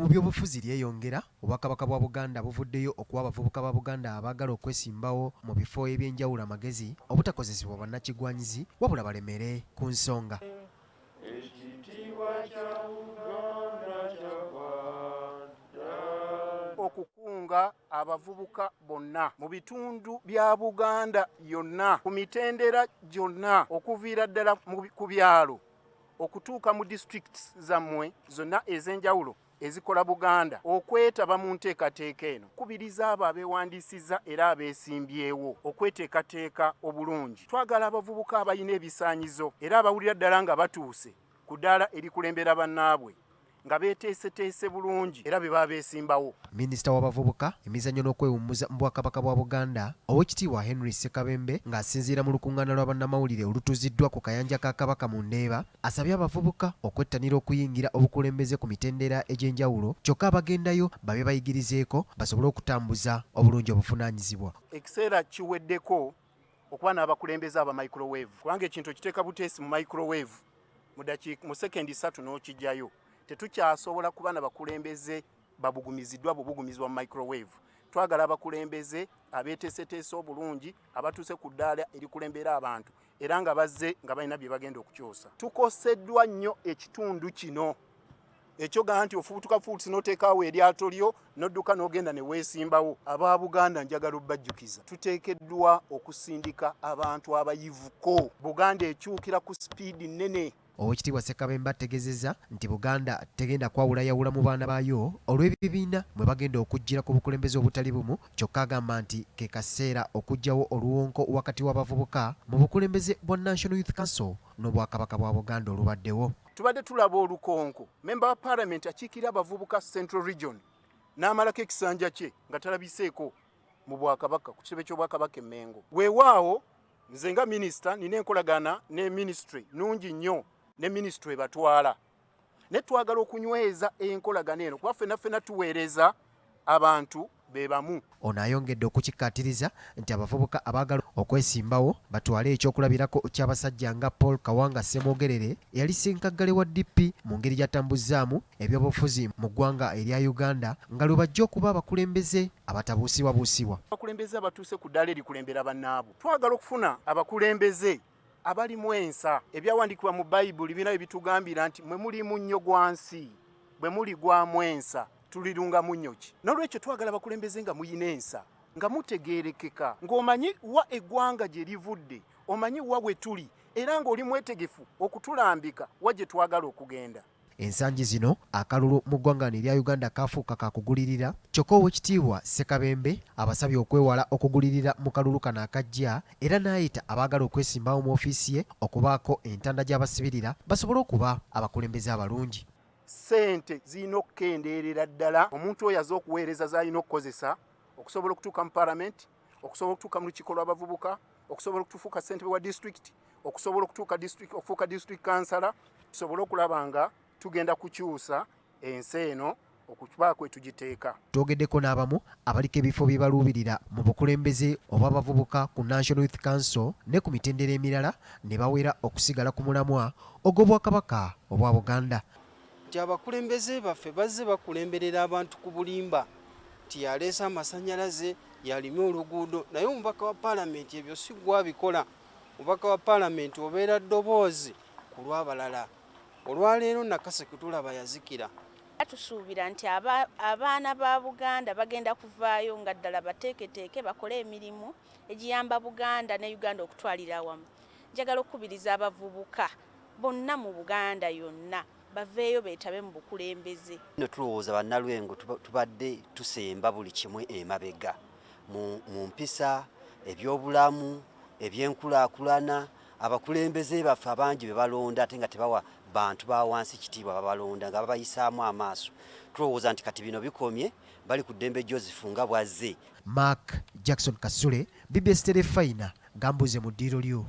mu byobufuzi lyeyongera, Obwakabaka bwa Buganda buvuddeyo okuwa abavubuka ba Buganda abaagala okwesimbawo mu bifo eby'enjawulo amagezi obutakozesebwa bannakigwanyizi wabula balemere ku nsonga. Okukunga abavubuka bonna mu bitundu bya Buganda yonna ku mitendera gyonna okuviira ddala ku byalo okutuuka mu districts zammwe zonna ez'enjawulo ezikola Buganda okwetaba mu nteekateeka eno kubiriza abo abeewandiisizza era abeesimbyewo okweteekateeka obulungi. Twagala abavubuka abalina ebisaanyizo era abawulira ddala nga batuuse ku ddaala erikulembera bannaabwe nga beeteeseteese bulungi era be baba beesimbawo. Minisita w'abavubuka emizannyo n'okwewummuza mu Bwakabaka bwa Buganda Oweekitiibwa Henry Ssekabembe ng'asinziira mu lukuŋŋaana lw'abannamawulire olutuuziddwa ku kayanja ka Kabaka mu Ndeeba asabye abavubuka okwettanira okuyingira obukulembeze ku mitendera egy'enjawulo kyokka abagendayo babe bayigirizeeko basobole okutambuza obulungi obuvunaanyizibwa. Ekiseera kiweddeko okuba n'abakulembeze aba microwave kubanga ekintu okiteeka buteesi mu microwave mu sekendi 3 n'okijjayo. Tetukyasobola kuba n'abakulembeze babugumiziddwa bubugumizibwa mu microwave. Twagala abakulembeze abeeteeseteese obulungi abatuuse ku ddaala erikulembera abantu era nga bazze nga balina bye bagenda okukyosa. Tukoseddwa nnyo ekitundu kino ekyogaa nti ofubutukafubutusi n'oteekaawo eryato lyo n'odduka n'ogenda ne weesimbawo. Aba Buganda njagala obbajjukiza tuteekeddwa okusindika abantu abayivuko. Buganda ekyukira ku sipiidi nnene. Oweekitiibwa Ssekabembe ategeezezza nti Buganda tegenda kwawulayawula mu baana baayo olw'ebibiina mwe bagenda okujjira ku bukulembeze obutali bumu kyokka agamba nti ke kaseera okuggyawo oluwonko wakati w'abavubuka mu bukulembeze bwa National Youth Council n'Obwakabaka bwa Buganda olubaddewo. Tubadde tulaba olukonko memba wa Parliament akiikira abavubuka Central Region n'amalako ekisanja kye nga talabiseeko mu Bwakabaka ku kitebe ky'Obwakabaka e Mengo. Weewaawo nze nga minisita nina enkolagana ne ministry nungi nnyo ne ministry ebatwala ne twagala okunyweza enkolagana eno kuba ffenna tuweereza abantu be bamu. Ono ayongedde okukikkaatiriza nti abavubuka abaagala okwesimbawo batwale ekyokulabirako ky'abasajja nga Paul Kawanga Ssemwogerere eyali ssenkaggale wa DP mu ngeri gy'atambuzzaamu ebyobufuzi mu ggwanga erya Uganda nga lwe bajja okuba abakulembeze abatabuusibwabuusibwa. Abakulembeze abatuuse ku ddaala erikulembera bannaabo. Twagala okufuna abakulembeze abalimu ensa. Ebyawandiikibwa mu Bayibuli binayo bitugambira nti mwe muli munnyo gwa nsi bwe muli gwamu ensa tulirunga munnyo ki. N'olwekyo twagala abakulembeze nga muyina ensa nga mutegeerekeka ng'omanyi wa eggwanga gye livudde omanyi wa we tuli era ng'oli mwetegefu okutulambika wa gye twagala okugenda. Ensangi zino akalulu mu ggwanga erya Uganda kafuuka kakugulirira kyokka Oweekitiibwa Ssekabembe abasabye okwewala okugulirira mu kalulu kano akajja era n'ayita abaagala okwesimbawo mu ofiisi ye okubaako entanda gy'abasibirira basobole okuba abakulembeze abalungi. Ssente zirina okukendeerera ddala omuntu oyo aza okuweereza z'alina okukozesa okusobola okutuuka mu Parliament, okusobola okutuuka mu lukiiko lw'abavubuka, okusobola okutuuka ssentebe wa district, okusobola okufuuka district councillor, tusobole okulaba nga tugenda kukyusa ensi eno okuba kwe tugiteeka. Twogeddeko n'abamu abaliko ebifo bye baluubirira mu bukulembeze oba abavubuka ku National Youth Council ne ku mitendera emirala ne bawera okusigala ku mulamwa ogw'Obwakabaka obwa Buganda. Nti abakulembeze baffe bazze bakulemberera abantu ku bulimba nti yaleese amasannyalaze yalimye oluguudo naye omubaka wa Paalamenti ebyo si gwabikola. Omubaka wa Paalamenti obeera ddoboozi ku lw'abalala. Olwaleero Nakaseke tulaba yazikira. Tusuubira nti abaana ba Buganda bagenda kuvaayo nga ddala bateeketeeke bakole emirimu egiyamba Buganda ne Uganda okutwalira awamu. Njagala okukubiriza abavubuka bonna mu Buganda yonna baveeyo beetabe mu bukulembeze. No tulowooza bannalwengo tubadde tusemba buli kimu emabega mu mpisa ebyobulamu ebyenkulaakulana abakulembeze baffe abangi be balonda ate nga tebawa bantu ba wansi kitiibwa babalonda nga babayisaamu amaaso. Tulowooza nti kati bino bikomye bali ku ddembe Joseph nga bwazze. Mark Jackson Kasule, BBS Telefina, Gambuuze mu ddiiro lyo.